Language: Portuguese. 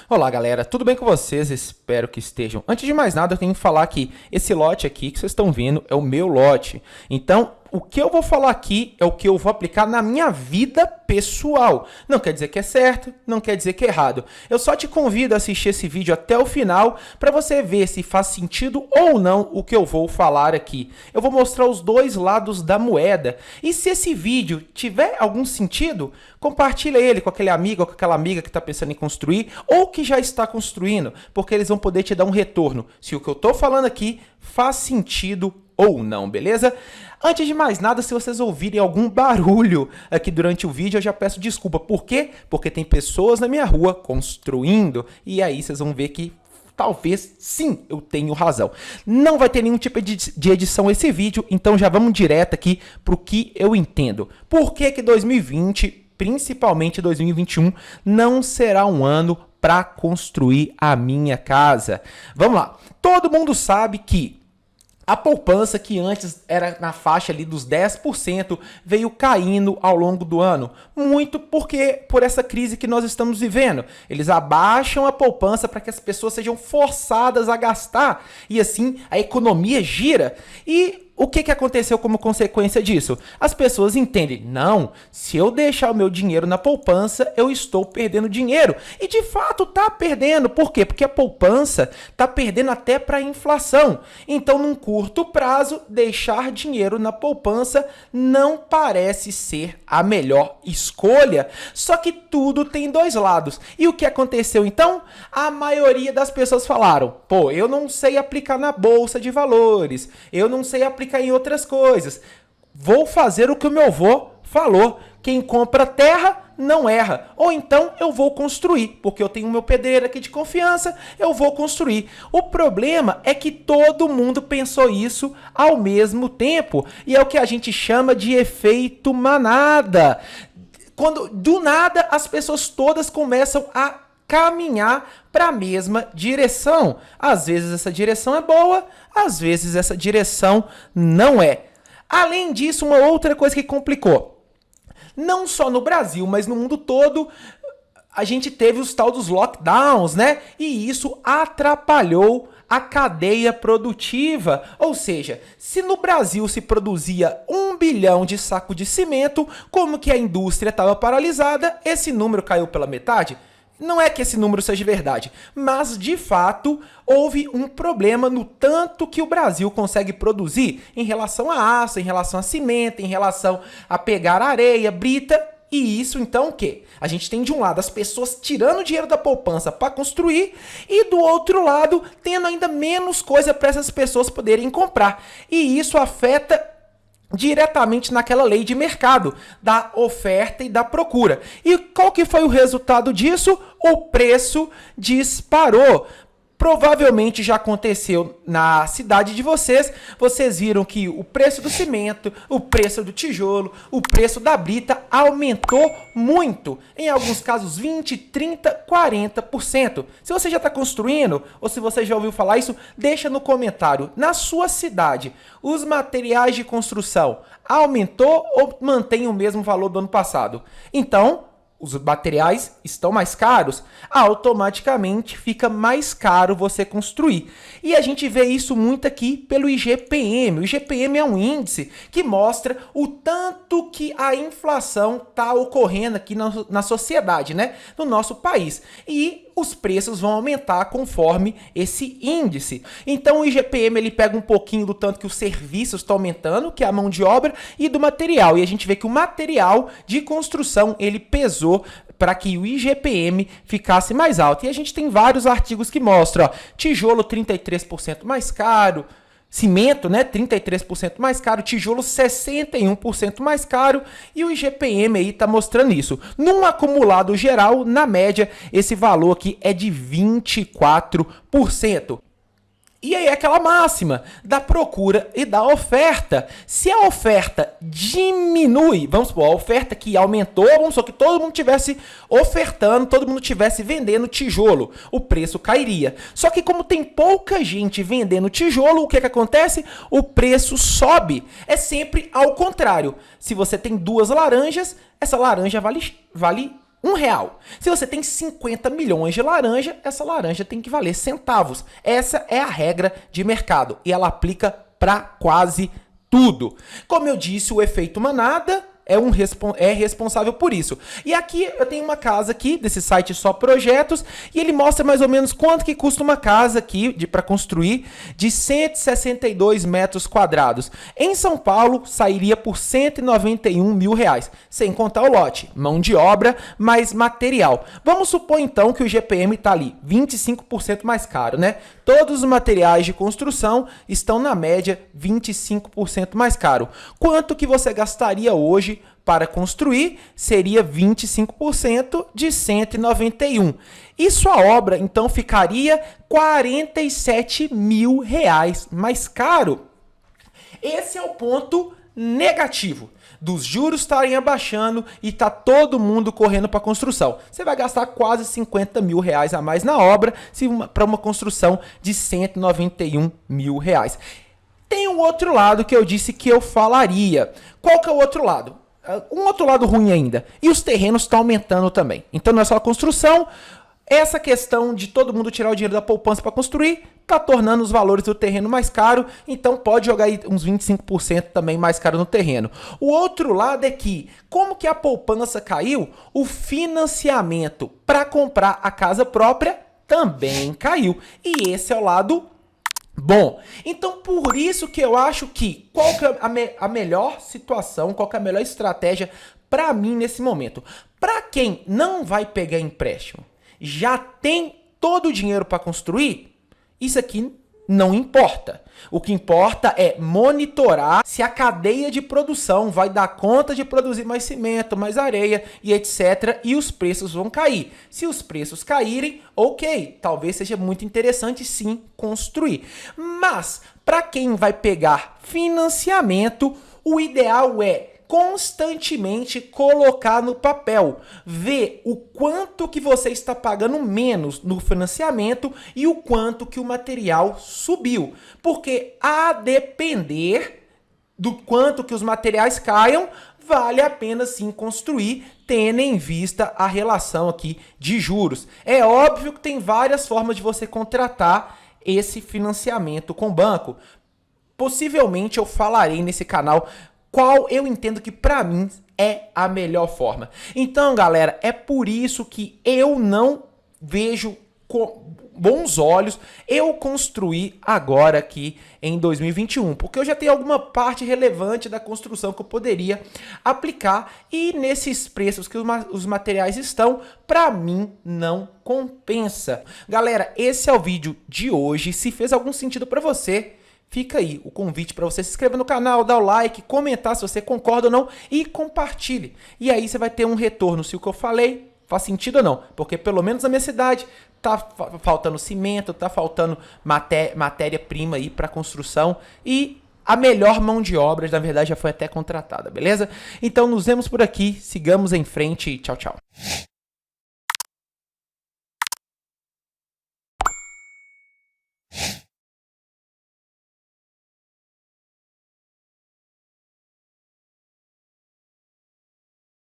Olá galera, tudo bem com vocês? Espero que estejam. Antes de mais nada, eu tenho que falar que esse lote aqui que vocês estão vendo é o meu lote. Então, o que eu vou falar aqui é o que eu vou aplicar na minha vida pessoal. Não quer dizer que é certo, não quer dizer que é errado. Eu só te convido a assistir esse vídeo até o final para você ver se faz sentido ou não o que eu vou falar aqui. Eu vou mostrar os dois lados da moeda. E se esse vídeo tiver algum sentido, compartilha ele com aquele amigo ou com aquela amiga que está pensando em construir ou que já está construindo, porque eles vão poder te dar um retorno se o que eu estou falando aqui faz sentido ou não, beleza? Antes de mais nada, se vocês ouvirem algum barulho aqui durante o vídeo, eu já peço desculpa. Por quê? Porque tem pessoas na minha rua construindo e aí vocês vão ver que talvez sim, eu tenho razão. Não vai ter nenhum tipo de edição esse vídeo, então já vamos direto aqui para o que eu entendo. Por que que 2020, principalmente 2021, não será um ano para construir a minha casa? Vamos lá. Todo mundo sabe que a poupança, que antes era na faixa ali dos 10%, veio caindo ao longo do ano. Muito por essa crise que nós estamos vivendo. Eles abaixam a poupança para que as pessoas sejam forçadas a gastar. E assim a economia gira. E o que aconteceu como consequência disso? As pessoas entendem, não, se eu deixar o meu dinheiro na poupança, eu estou perdendo dinheiro. E de fato está perdendo. Por quê? Porque a poupança está perdendo até para a inflação. Então, num curto prazo, deixar dinheiro na poupança não parece ser a melhor escolha. Só que tudo tem dois lados. E o que aconteceu então? A maioria das pessoas falaram, pô, eu não sei aplicar na bolsa de valores, eu não sei aplicar em outras coisas. Vou fazer o que o meu avô falou. Quem compra terra não erra. Ou então eu vou construir, porque eu tenho meu pedreiro aqui de confiança, eu vou construir. O problema é que todo mundo pensou isso ao mesmo tempo. E é o que a gente chama de efeito manada. Quando do nada as pessoas todas começam a caminhar para a mesma direção. Às vezes essa direção é boa, às vezes essa direção não é. Além disso, uma outra coisa que complicou. Não só no Brasil, mas no mundo todo, a gente teve os tal dos lockdowns, né? E isso atrapalhou a cadeia produtiva. Ou seja, se no Brasil se produzia 1 bilhão de saco de cimento, como que a indústria estava paralisada, esse número caiu pela metade. Não é que esse número seja verdade, mas de fato houve um problema no tanto que o Brasil consegue produzir em relação a aço, em relação a cimento, em relação a pegar areia, brita. E isso então o quê? A gente tem de um lado as pessoas tirando dinheiro da poupança para construir e do outro lado tendo ainda menos coisa para essas pessoas poderem comprar. E isso afeta diretamente naquela lei de mercado, da oferta e da procura. E qual que foi o resultado disso? O preço disparou. Provavelmente já aconteceu na cidade de vocês. Vocês viram que o preço do cimento, o preço do tijolo, o preço da brita aumentou muito. Em alguns casos 20, 30, 40%. Se você já está construindo ou se você já ouviu falar isso, deixa no comentário. Na sua cidade, os materiais de construção aumentou ou mantém o mesmo valor do ano passado? Então, os materiais estão mais caros, automaticamente fica mais caro você construir. E a gente vê isso muito aqui pelo IGPM. O IGPM é um índice que mostra o tanto que a inflação está ocorrendo aqui na sociedade, né? No nosso país. E os preços vão aumentar conforme esse índice. Então o IGPM ele pega um pouquinho do tanto que os serviços estão aumentando, que é a mão de obra, e do material. E a gente vê que o material de construção ele pesou para que o IGPM ficasse mais alto. E a gente tem vários artigos que mostram, ó, tijolo 33% mais caro, cimento, né, 33% mais caro, tijolo 61% mais caro, e o IGPM aí tá mostrando isso. Num acumulado geral, na média, esse valor aqui é de 24%. E aí é aquela máxima da procura e da oferta. Se a oferta diminui, vamos supor, a oferta que aumentou, vamos supor que todo mundo estivesse ofertando, todo mundo estivesse vendendo tijolo, o preço cairia. Só que como tem pouca gente vendendo tijolo, o que acontece? O preço sobe. É sempre ao contrário. Se você tem duas laranjas, essa laranja vale R$1. Se você tem 50 milhões de laranja, essa laranja tem que valer centavos. Essa é a regra de mercado e ela aplica para quase tudo. Como eu disse, o efeito manada é responsável por isso. E aqui eu tenho uma casa aqui, desse site Só Projetos, e ele mostra mais ou menos quanto que custa uma casa aqui para construir de 162 metros quadrados. Em São Paulo, sairia por R$191 mil, sem contar o lote, mão de obra, mais material. Vamos supor então que o GPM está ali 25% mais caro, né? Todos os materiais de construção estão na média 25% mais caro. Quanto que você gastaria hoje para construir? Seria 25% de 191. E sua obra então ficaria R$47 mil mais caro. Esse é o ponto negativo dos juros estarem abaixando e tá todo mundo correndo para construção. Você vai gastar quase R$50 mil a mais na obra para uma construção de R$191 mil. Tem um outro lado que eu disse que eu falaria. Qual que é o outro lado? Um outro lado ruim ainda. E os terrenos estão aumentando também. Então não é só a construção. Essa questão de todo mundo tirar o dinheiro da poupança para construir está tornando os valores do terreno mais caro, então pode jogar aí uns 25% também mais caro no terreno. O outro lado é que, como que a poupança caiu, o financiamento para comprar a casa própria também caiu. E esse é o lado bom. Então, por isso que eu acho que qual que é a melhor situação, qual que é a melhor estratégia para mim nesse momento? Para quem não vai pegar empréstimo, já tem todo o dinheiro para construir, isso aqui não importa. O que importa é monitorar se a cadeia de produção vai dar conta de produzir mais cimento, mais areia e etc. E os preços vão cair. Se os preços caírem, ok, talvez seja muito interessante sim construir. Mas para quem vai pegar financiamento, o ideal é constantemente colocar no papel, ver o quanto que você está pagando menos no financiamento e o quanto que o material subiu, porque a depender do quanto que os materiais caiam, vale a pena sim construir, tendo em vista a relação aqui de juros. É óbvio que tem várias formas de você contratar esse financiamento com o banco. Possivelmente eu falarei nesse canal qual eu entendo que para mim é a melhor forma. Então, galera, é por isso que eu não vejo com bons olhos eu construir agora aqui em 2021, porque eu já tenho alguma parte relevante da construção que eu poderia aplicar e nesses preços que os materiais estão, para mim não compensa. Galera, esse é o vídeo de hoje. Se fez algum sentido para você, fica aí o convite para você se inscrever no canal, dar o like, comentar se você concorda ou não e compartilhe. E aí você vai ter um retorno se o que eu falei faz sentido ou não. Porque pelo menos na minha cidade tá faltando cimento, tá faltando matéria-prima aí para construção e a melhor mão de obra, na verdade, já foi até contratada, beleza? Então nos vemos por aqui, sigamos em frente e tchau, tchau.